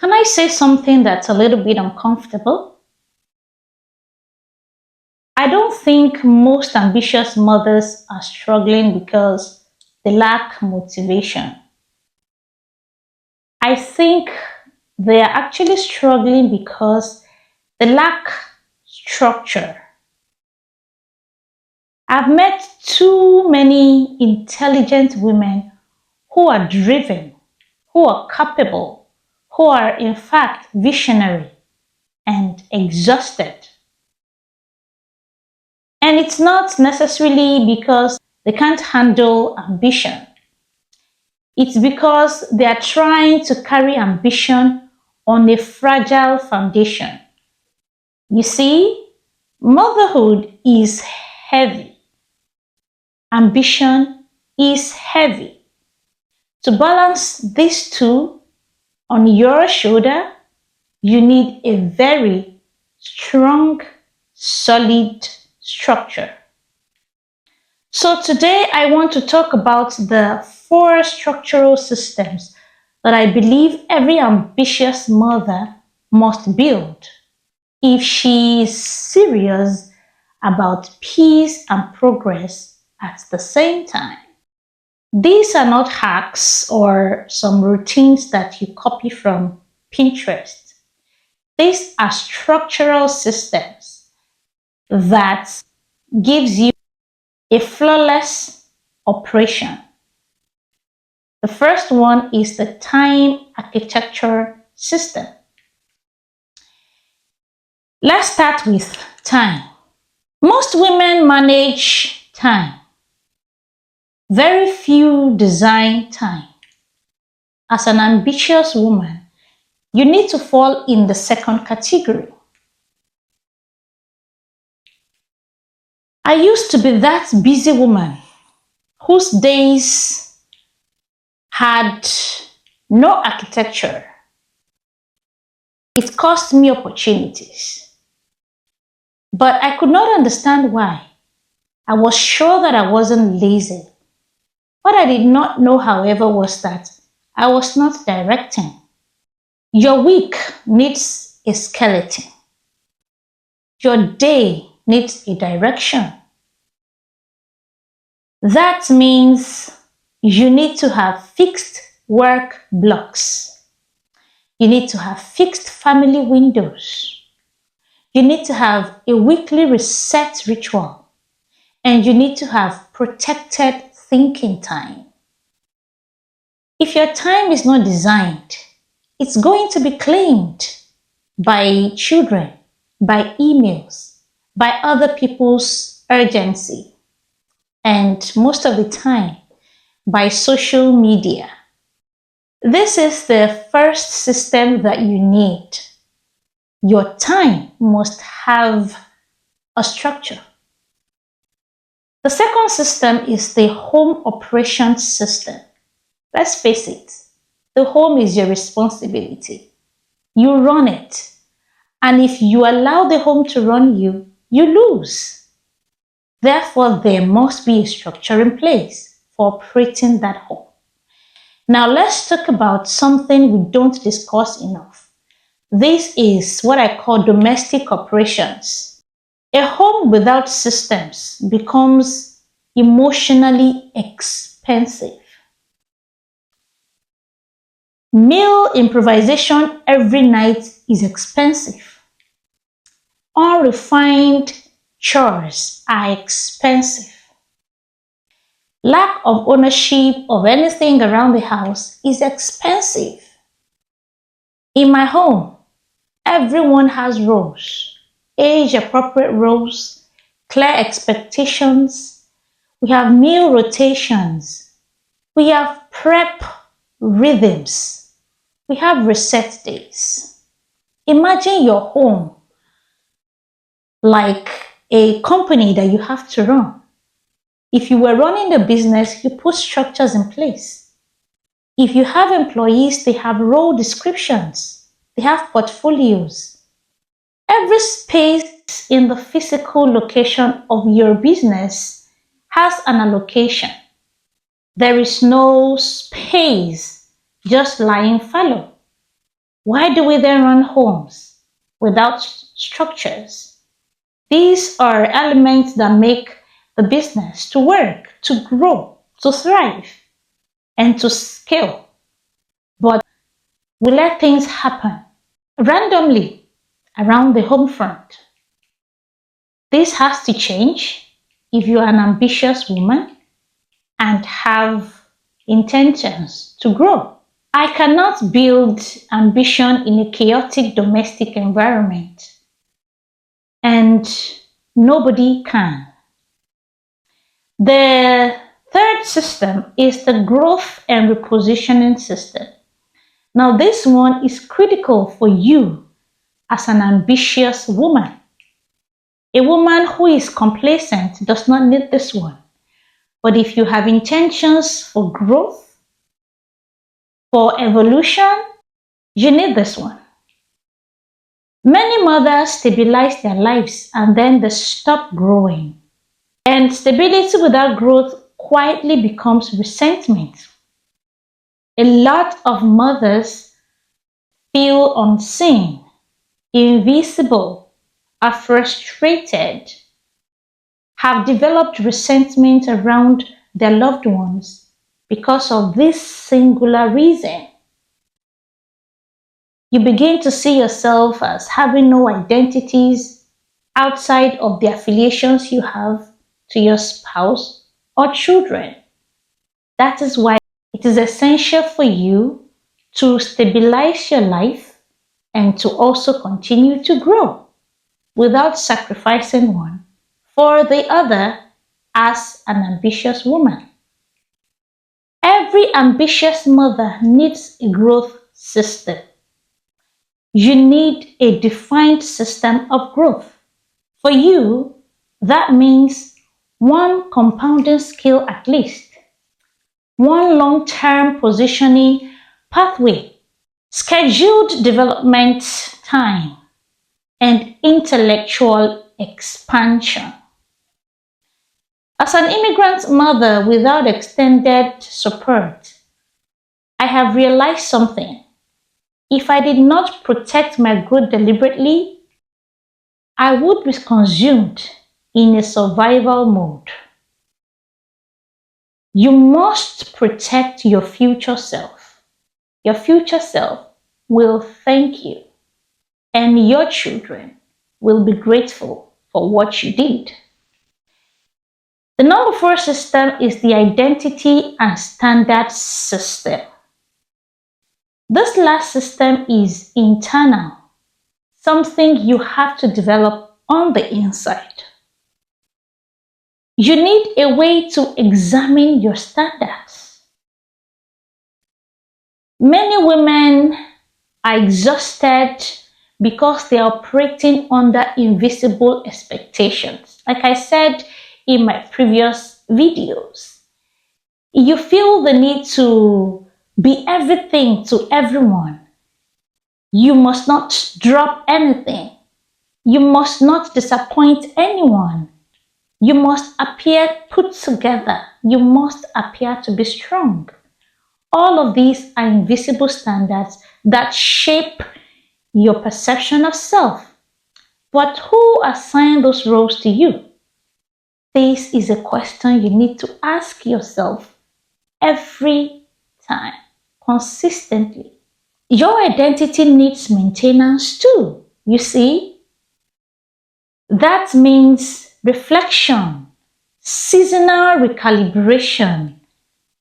Can I say something that's a little bit uncomfortable? I don't think most ambitious mothers are struggling because they lack motivation. I think they are actually struggling because they lack structure. I've met too many intelligent women who are driven, who are capable, who are in fact visionary and exhausted. And it's not necessarily because they can't handle ambition. It's because they are trying to carry ambition on a fragile foundation. You see, motherhood is heavy. Ambition is heavy. To balance these two on your shoulder, you need a very strong, solid structure. So today I want to talk about the 4 structural systems that I believe every ambitious mother must build if she is serious about peace and progress at the same time. These are not hacks or some routines that you copy from Pinterest. These are structural systems that gives you a flawless operation. The first one is the time architecture system. Let's start with time. Most women manage time. Very few design time. As an ambitious woman, you need to fall in the second category. I used to be that busy woman whose days had no architecture. It cost me opportunities. But I could not understand why. I was sure that I wasn't lazy. What I did not know, however, was that I was not directing. Your week needs a skeleton. Your day needs a direction. That means you need to have fixed work blocks. You need to have fixed family windows. You need to have a weekly reset ritual. And you need to have protected thinking time. If your time is not designed, it's going to be claimed by children, by emails, by other people's urgency, and most of the time by social media. This is the first system that you need. Your time must have a structure. The second system is the home operations system. Let's face it, the home is your responsibility. You run it. And if you allow the home to run you, you lose. Therefore, there must be a structure in place for operating that home. Now, let's talk about something we don't discuss enough. This is what I call domestic operations. A home without systems becomes emotionally expensive. Meal improvisation every night is expensive. Unrefined chores are expensive. Lack of ownership of anything around the house is expensive. In my home, everyone has roles, age-appropriate roles, clear expectations. We have meal rotations. We have prep rhythms. We have reset days. Imagine your home like a company that you have to run. If you were running a business, you put structures in place. If you have employees, they have role descriptions. They have portfolios. Every space in the physical location of your business has an allocation. There is no space just lying fallow. Why do we then run homes without structures? These are elements that make the business to work, to grow, to thrive, and to scale. But we let things happen randomly around the home front. This has to change if you are an ambitious woman and have intentions to grow. I cannot build ambition in a chaotic domestic environment, and nobody can. The third system is the growth and repositioning system. Now, this one is critical for you as an ambitious woman. A woman who is complacent does not need this one. But if you have intentions for growth, for evolution, you need this one. Many mothers stabilize their lives and then they stop growing. And stability without growth quietly becomes resentment. A lot of mothers feel unseen, invisible, are frustrated, have developed resentment around their loved ones because of this singular reason. You begin to see yourself as having no identities outside of the affiliations you have to your spouse or children. That is why it is essential for you to stabilize your life and to also continue to grow without sacrificing one for the other as an ambitious woman. Every ambitious mother needs a growth system. You need a defined system of growth. For you, that means one compounding skill at least, one long-term positioning pathway, scheduled development time, and intellectual expansion. As an immigrant mother without extended support, I have realized something. If I did not protect my growth deliberately, I would be consumed in a survival mode. You must protect your future self. Your future self will thank you, and your children will be grateful for what you did. The number four system is the identity and standard system. This last system is internal, something you have to develop on the inside. You need a way to examine your standards. Many women are exhausted because they are operating under invisible expectations. Like I said in my previous videos, you feel the need to be everything to everyone. You must not drop anything. You must not disappoint anyone. You must appear put together. You must appear to be strong. All of these are invisible standards that shape your perception of self. But who assigned those roles to you? This is a question you need to ask yourself every time, consistently. Your identity needs maintenance too, you see. That means reflection, seasonal recalibration,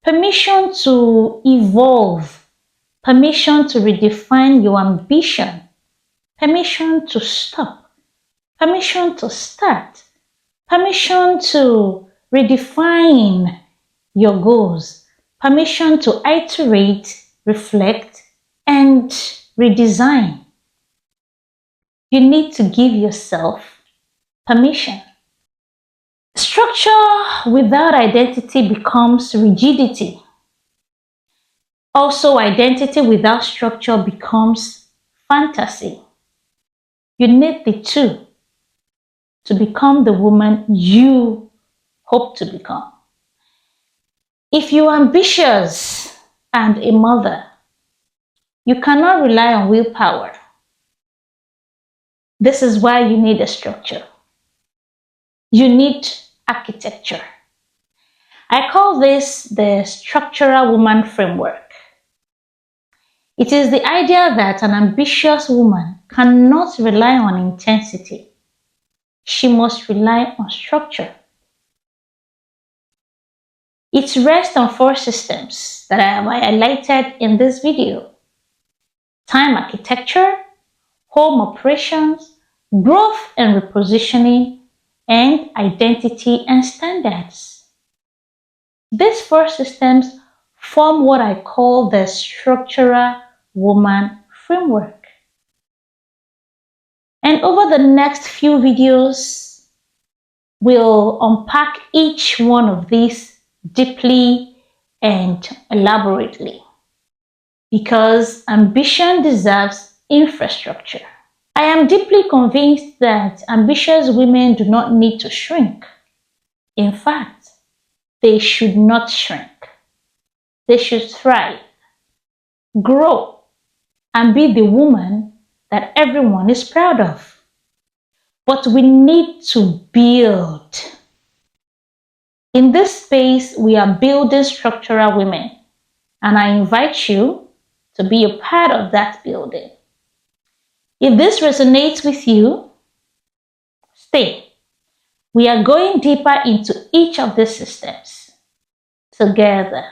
permission to evolve, permission to redefine your ambition, permission to stop, permission to start, permission to redefine your goals, permission to iterate, reflect, and redesign. You need to give yourself permission. Structure without identity becomes rigidity. Also, identity without structure becomes fantasy. You need the two to become the woman you hope to become. If you're ambitious and a mother, You cannot rely on willpower. This is why you need a structure. You need architecture. I call this the structural woman framework. It is the idea that an ambitious woman cannot rely on intensity. She must rely on structure. It rests on 4 systems that I have highlighted in this video: time architecture, home operations, growth and repositioning, and identity and standards. These 4 systems form what I call the structural woman framework. And over the next few videos, we'll unpack each one of these deeply and elaborately, because ambition deserves infrastructure. I am deeply convinced that ambitious women do not need to shrink. In fact, they should not shrink. They should thrive, grow, and be the woman that everyone is proud of. But we need to build. In this space, we are building structural women, and I invite you to be a part of that building. If this resonates with you, stay. We are going deeper into each of these systems together.